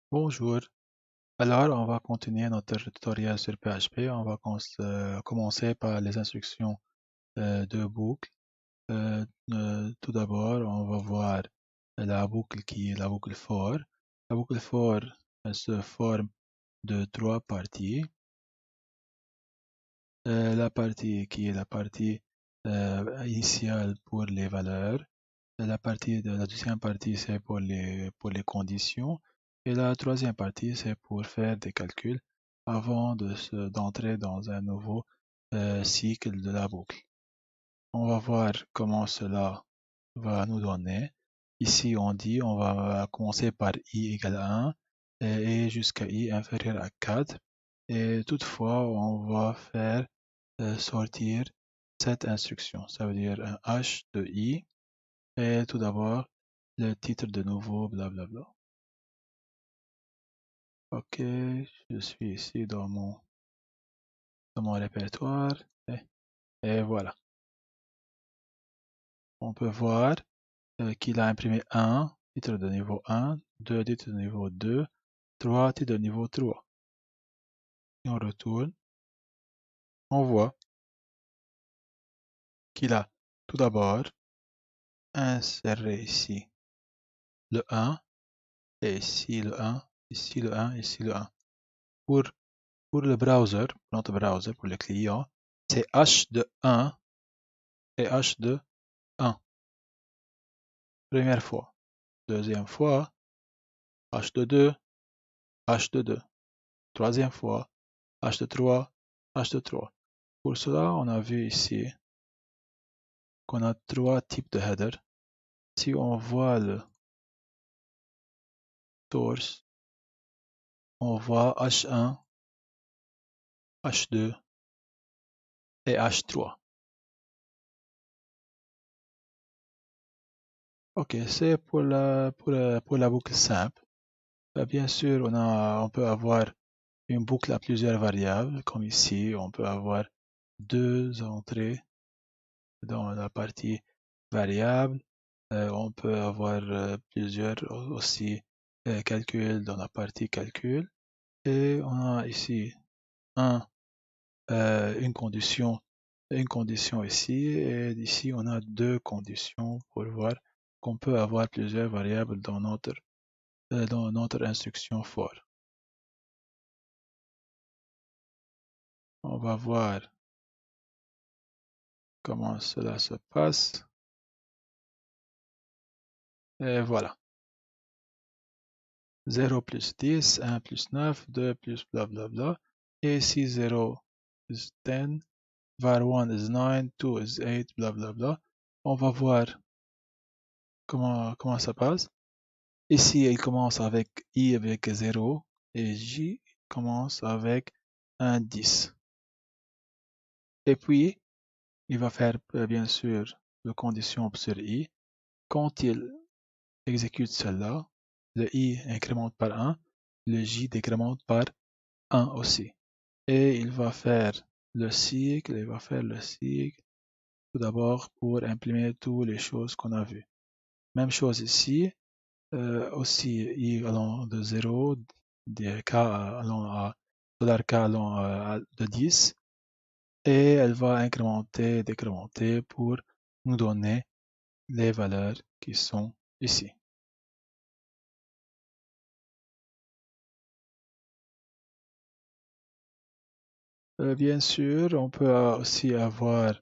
Bonjour, alors on va continuer notre tutoriel sur PHP. On va commencer par les instructions de boucle. Tout d'abord, on va voir la boucle qui est la boucle for. La boucle for elle se forme de trois parties. La partie qui est la partie initiale pour les valeurs. La deuxième partie, c'est pour les conditions. Et la troisième partie, c'est pour faire des calculs avant d'entrer dans un nouveau cycle de la boucle. On va voir comment cela va nous donner. Ici, on va commencer par i égale 1 et jusqu'à i inférieur à 4. Et toutefois, on va faire sortir cette instruction. Ça veut dire un h de i. Et tout d'abord, le titre de nouveau, blablabla. Ok, je suis ici dans mon répertoire. Et voilà. On peut voir qu'il a imprimé un titre de niveau 1, 2 titres de niveau 2, 3 titres de niveau 3. Et on retourne. On voit qu'il a tout d'abord inséré ici le 1, et ici le 1, ici le 1, ici le 1. Pour le browser, notre browser, pour le client, c'est h de 1 et h de 1. Première fois. Deuxième fois, h de 2, h de 2. Troisième fois, h de 3, h de 3. Pour cela, on a vu ici qu'on a trois types de header. Si on voit le source, on voit h1, h2 et h3. Ok, c'est pour la boucle simple. Bien sûr, on peut avoir une boucle à plusieurs variables, comme ici, on peut avoir deux entrées dans la partie variable. On peut avoir plusieurs aussi calculs dans la partie calcul. Et on a ici une condition ici, et ici on a deux conditions pour voir qu'on peut avoir plusieurs variables dans notre instruction for. On va voir comment cela se passe. Et voilà. 0 plus 10, 1 plus 9, 2 plus blablabla. Et ici 0 is 10, var1 is 9, 2 is 8, blablabla. On va voir comment ça passe. Ici, il commence avec i avec 0 et j commence avec un 10. Et puis, il va faire bien sûr la condition sur i. Quand il exécute cela, le i incrémente par 1, le j décrémente par 1 aussi. Et il va faire le cycle, tout d'abord pour imprimer toutes les choses qu'on a vues. Même chose ici, aussi i allant de 0, $k allant à $k allant de 10, et elle va incrémenter, décrémenter pour nous donner les valeurs qui sont ici. Bien sûr, on peut aussi avoir,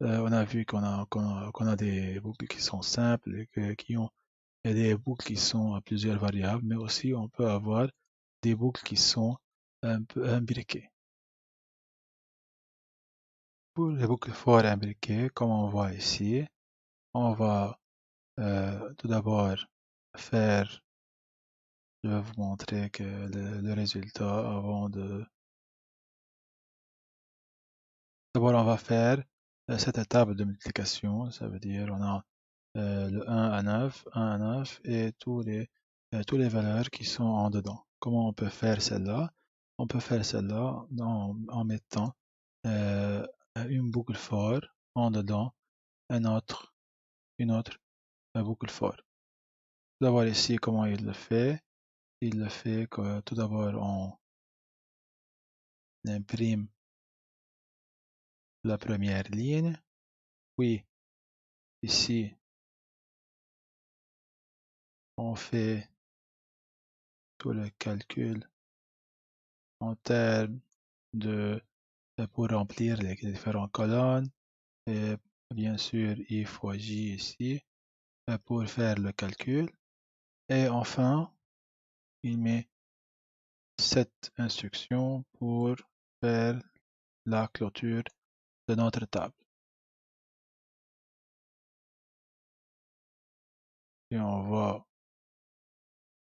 on a vu qu'on a des boucles qui sont simples et qui ont des boucles qui sont à plusieurs variables, mais aussi on peut avoir des boucles qui sont un peu imbriquées. Pour les boucles for imbriquées, comme on voit ici, on va tout d'abord faire, je vais vous montrer que le résultat avant de... D'abord, on va faire cette table de multiplication, ça veut dire on a le 1 à 9, 1 à 9 et tous les valeurs qui sont en dedans. Comment on peut faire celle-là? On peut faire celle-là en mettant une boucle for en dedans, une autre boucle for. D'abord ici, comment il le fait? il le fait que tout d'abord on imprime la première ligne, puis ici on fait tout le calcul en termes de pour remplir les différentes colonnes et bien sûr I fois J ici pour faire le calcul et enfin il met cette instruction pour faire la clôture de notre table. Et on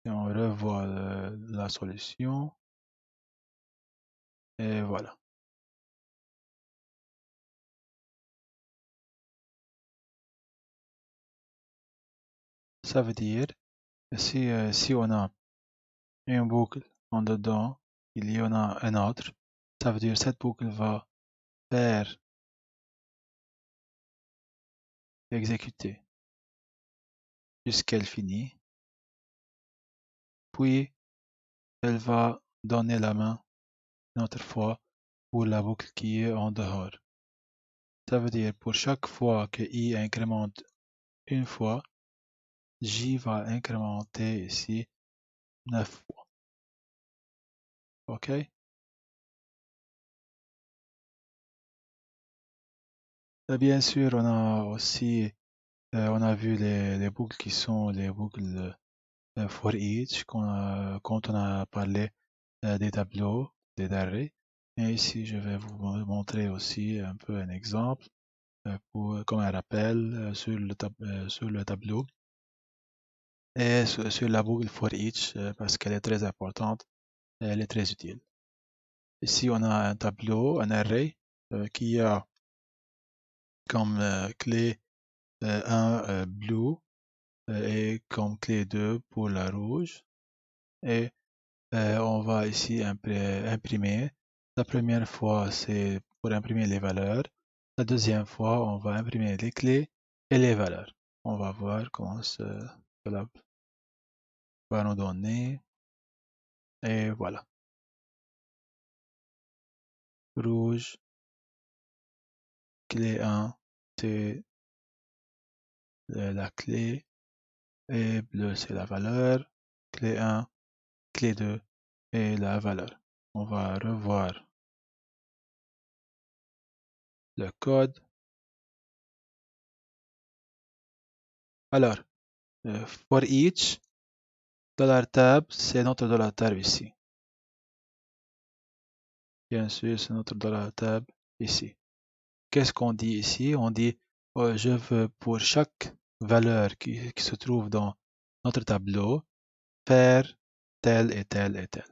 revoit la solution et voilà. Ça veut dire si on a une boucle en dedans, il y en a un autre, ça veut dire cette boucle va faire exécuter jusqu'elle finit, puis elle va donner la main une autre fois pour la boucle qui est en dehors. Ça veut dire pour chaque fois que I incrémente une fois, J va incrémenter ici 9 fois. OK? Et bien sûr, on a aussi on a vu les boucles qui sont les boucles for each quand on a parlé des tableaux, des arrays. Et ici, je vais vous montrer aussi un peu un exemple comme un rappel sur le tableau et sur la boucle for each parce qu'elle est très importante et elle est très utile. Ici, on a un tableau, un array qui a comme clé 1 blue et comme clé 2 pour la rouge. Et on va ici imprimer. La première fois, c'est pour imprimer les valeurs. La deuxième fois, on va imprimer les clés et les valeurs. On va voir comment cela va nous donner. Et voilà. Rouge, clé 1, c'est la clé. Et bleu, c'est la valeur. Clé 1, clé 2 et la valeur. On va revoir le code. Alors, for each, $tab, c'est notre $tab ici. Bien sûr, c'est notre $tab ici. Qu'est-ce qu'on dit ici? On dit, je veux pour chaque valeur qui se trouve dans notre tableau, faire tel et tel et tel.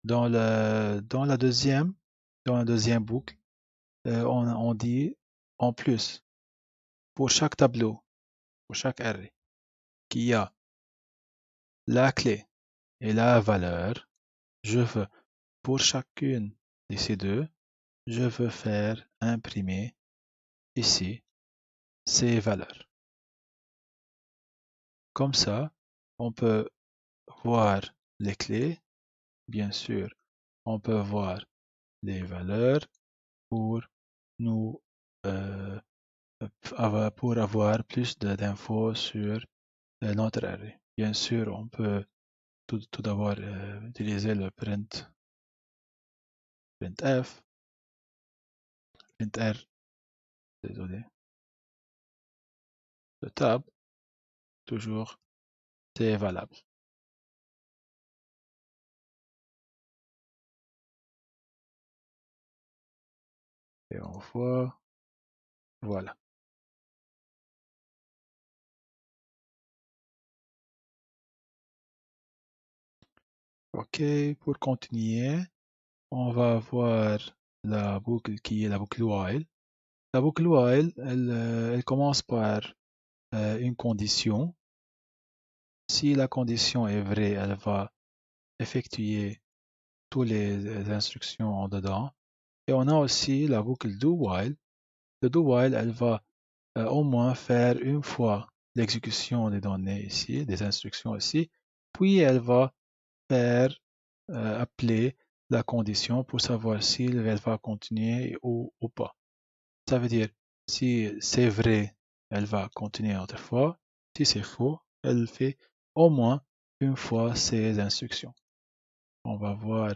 Dans la deuxième boucle, on dit en plus, pour chaque tableau, pour chaque array, qui a la clé et la valeur, je veux pour chacune de ces deux, je veux faire imprimer ici ces valeurs. Comme ça, on peut voir les clés, bien sûr, on peut voir les valeurs pour nous pour avoir plus d'infos sur notre array. Bien sûr, on peut tout d'abord utiliser le printf, printr, désolé, le tab, toujours, c'est valable. Et on voit, voilà. OK, pour continuer, on va voir la boucle qui est la boucle while. La boucle while, elle commence par une condition. Si la condition est vraie, elle va effectuer toutes les instructions en dedans. Et on a aussi la boucle do while. Le do while, elle va au moins faire une fois l'exécution des données ici, des instructions ici, puis elle va faire appeler la condition pour savoir si elle va continuer ou pas. Ça veut dire, si c'est vrai, elle va continuer une autre fois. Si c'est faux, elle fait au moins une fois ces instructions. On va voir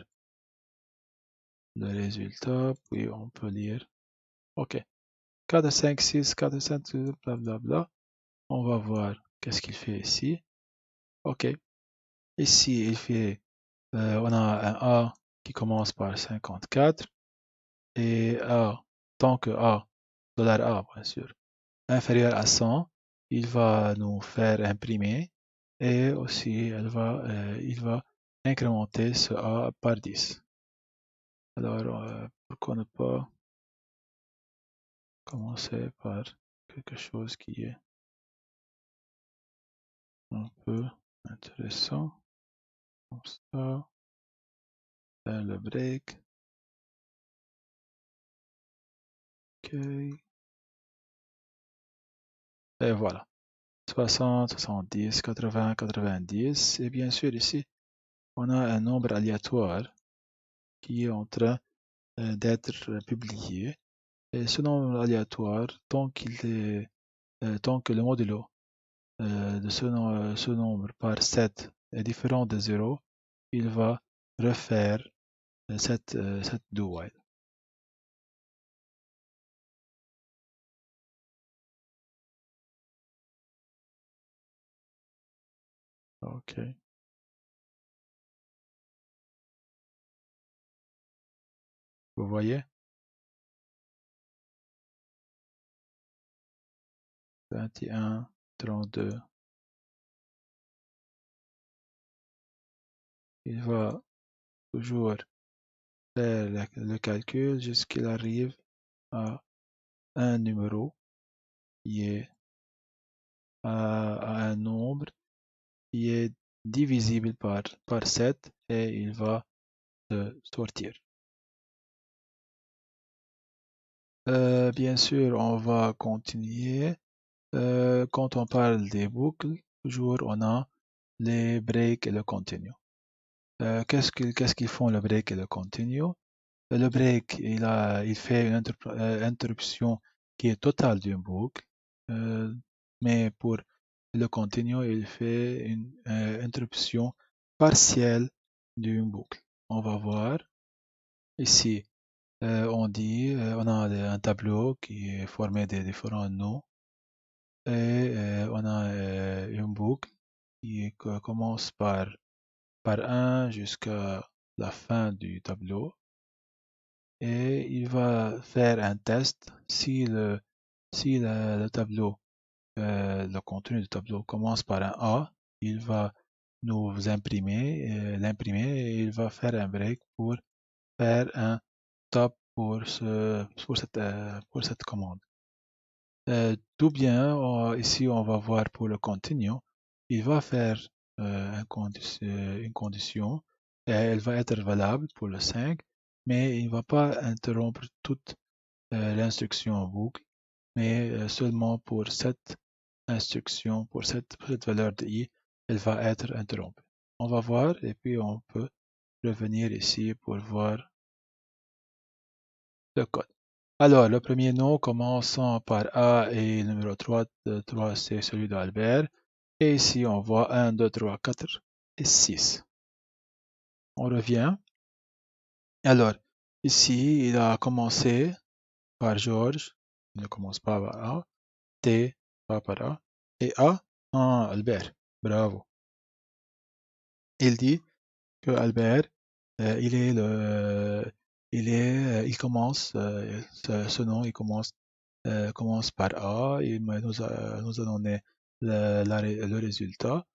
le résultat, puis on peut lire. OK. 4, 5, 6, 4, 5, blablabla. On va voir qu'est-ce qu'il fait ici. OK. Ici, on a un A qui commence par 54 et A, tant que A, $A, bien sûr, inférieur à 100, il va nous faire imprimer et aussi il va incrémenter ce A par 10. Alors, pourquoi ne pas commencer par quelque chose qui est un peu intéressant, comme ça, faire le break, OK, et voilà, 60, 70, 80, 90, et bien sûr ici, on a un nombre aléatoire qui est en train d'être publié. Et ce nombre aléatoire, tant que le modulo de ce nombre par 7 est différent de 0, il va refaire cette do while. OK. Vous voyez? 21, 32. Il va toujours faire le calcul jusqu'il arrive à un numéro qui est à un nombre qui est divisible par 7 et il va se sortir. Bien sûr, on va continuer. Quand on parle des boucles, toujours on a les breaks et le continue. Qu'est-ce qu'ils font le break et le continue? Le break, il fait une interruption qui est totale d'une boucle, mais pour le continue, il fait une interruption partielle d'une boucle. On va voir ici. On a un tableau qui est formé de différents noms et on a une boucle qui commence par 1 jusqu'à la fin du tableau et il va faire un test si le tableau, le contenu du tableau commence par un A, il va nous l'imprimer et il va faire un break pour faire un stop pour cette commande. Tout bien, ici on va voir pour le continue, il va faire une condition et elle va être valable pour le 5, mais il ne va pas interrompre toute l'instruction en boucle, mais seulement pour cette instruction, pour cette valeur de i, elle va être interrompue. On va voir et puis on peut revenir ici pour voir le code. Alors, le premier nom commençant par A et le numéro 3, c'est celui d'Albert. Et ici, on voit 1, 2, 3, 4 et 6. On revient. Alors, ici, il a commencé par Georges. Il ne commence pas par A. T, pas par A. Et A, Albert. Bravo. Il dit que Albert, il commence, ce nom, il commence par A, il nous a donné le résultat.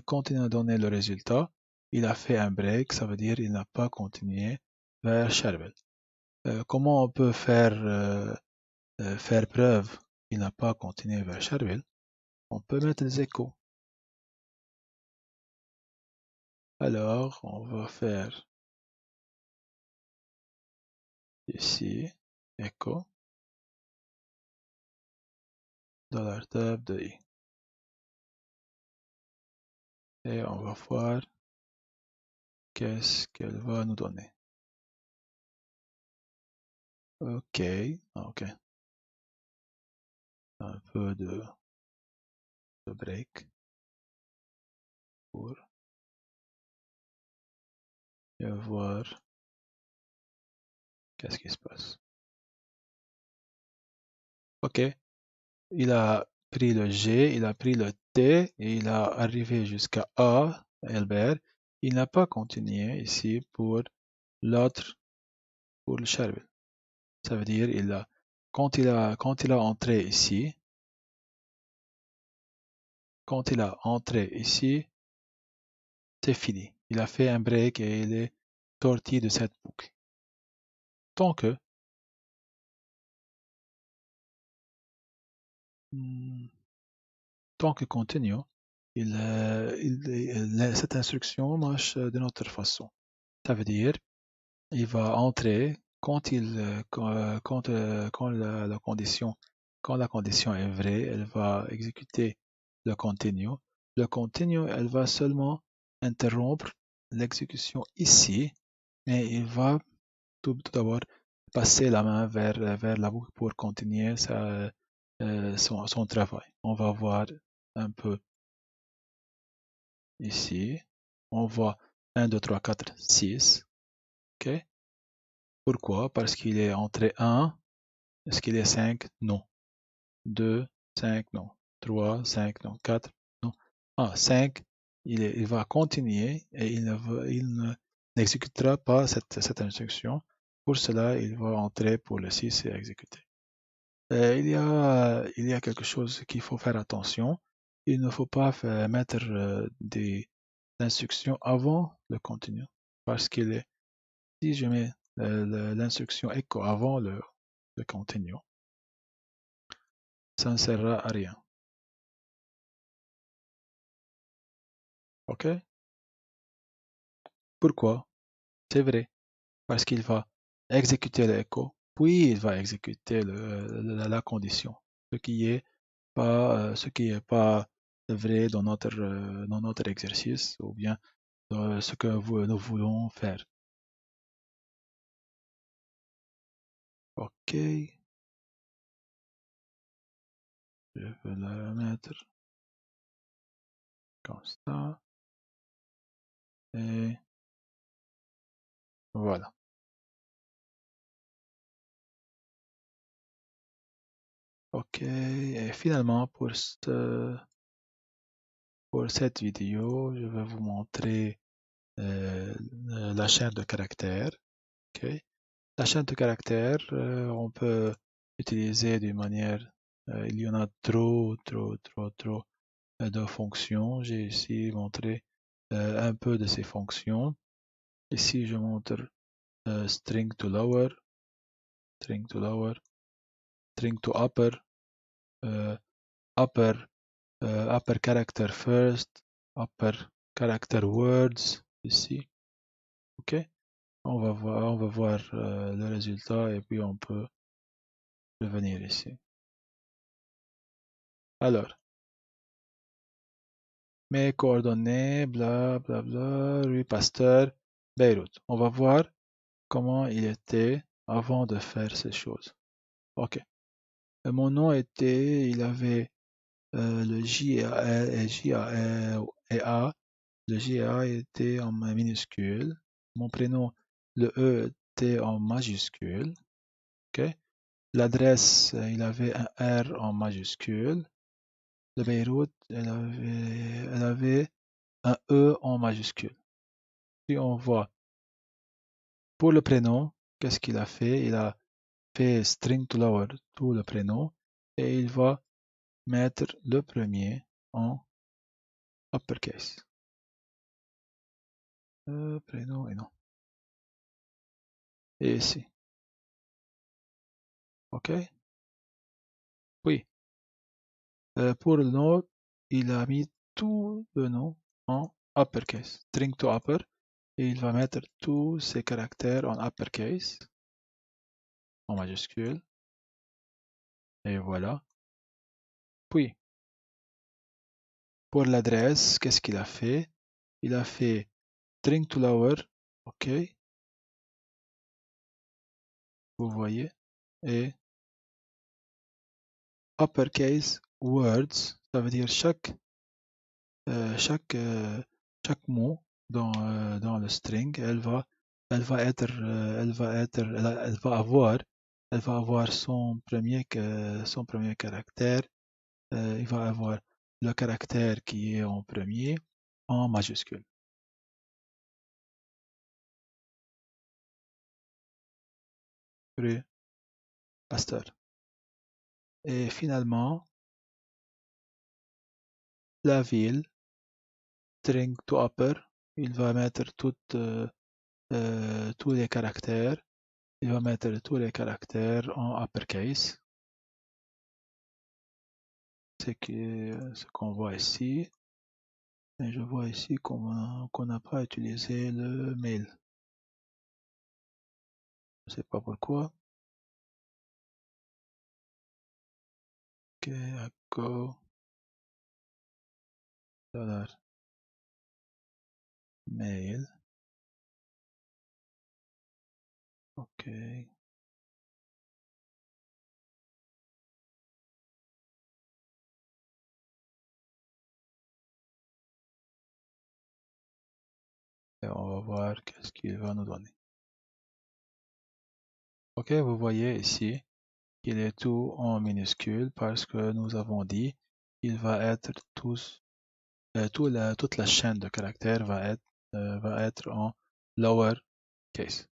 Quand il nous a donné le résultat, il a fait un break, ça veut dire qu'il n'a pas continué vers Cherwell. Comment on peut faire preuve qu'il n'a pas continué vers Cherwell? On peut mettre des échos. Alors, on va faire ici, écho, $tab de i. et on va voir qu'est-ce qu'elle va nous donner. Ok, ok. Un peu de break pour voir qu'est-ce qui se passe. Ok, il a pris le G, il a pris le T et il a arrivé jusqu'à A, Albert. Il n'a pas continué ici pour l'autre, pour le Chervil. Ça veut dire quand il a entré ici, c'est fini. Il a fait un break et il est sorti de cette boucle. Tant que continue, cette instruction marche de notre façon. Ça veut dire, il va entrer quand la condition est vraie, elle va exécuter le continue. Le continue, elle va seulement interrompre l'exécution ici, mais il va tout d'abord passer la main vers la boucle pour continuer son travail. On va voir un peu ici. On voit 1, 2, 3, 4, 6. OK? Pourquoi? Parce qu'il est entré 1. Est-ce qu'il est 5? Non. 2, 5, non. 3, 5, non. 4, non. 5, il va continuer et il n'exécutera pas cette instruction. Pour cela, il va entrer pour le 6 et exécuter. Il y a quelque chose qu'il faut faire attention. Il ne faut pas mettre des instructions avant le continu. Parce que si je mets l'instruction echo avant le continu, ça ne sert à rien. OK? Pourquoi? C'est vrai. Parce qu'il va exécuter l'écho, puis il va exécuter la condition. Ce qui est pas vrai dans notre exercice, ou bien dans ce que nous voulons faire. OK. Je vais la mettre comme ça. Et voilà. OK. Et finalement, pour cette vidéo, je vais vous montrer la chaîne de caractères. OK. La chaîne de caractères, on peut utiliser d'une manière, il y en a trop de fonctions. J'ai ici montré un peu de ces fonctions. Ici, je montre string to lower, string to lower, string to upper, upper character first, upper character words, ici. OK? On va voir le résultat et puis on peut revenir ici. Alors, mes coordonnées, bla bla bla, Rue Pasteur, Beyrouth. On va voir comment il était avant de faire ces choses. OK. Mon nom il avait le J et A. Le J et A était en minuscule. Mon prénom, le E était en majuscule. OK. L'adresse, il avait un R en majuscule. Le Beyrouth, elle avait un E en majuscule. Si on voit pour le prénom, qu'est-ce qu'il a fait? Il a fait string to lower tout le prénom et il va mettre le premier en uppercase. Prénom et nom. Et ici. OK? Oui. Pour le nom, il a mis tout le nom en uppercase. String to upper. Et il va mettre tous ces caractères en uppercase. En majuscule. Et voilà. Puis, pour l'adresse, qu'est-ce qu'il a fait? il a fait string to lower, ok, vous voyez, et uppercase words, ça veut dire chaque mot dans le string, elle va avoir son premier caractère. Il va avoir le caractère qui est en premier en majuscule. Pasteur. Et finalement, la ville, string to upper, il va mettre tous les caractères. Il va mettre tous les caractères en uppercase. C'est ce qu'on voit ici. Et je vois ici qu'on n'a pas utilisé le mail. Je ne sais pas pourquoi. Ok, go. $mail. Ok. Et on va voir qu'est-ce qu'il va nous donner. Ok, vous voyez ici qu'il est tout en minuscule parce que nous avons dit qu'il va être toute la chaîne de caractères va être en lower case.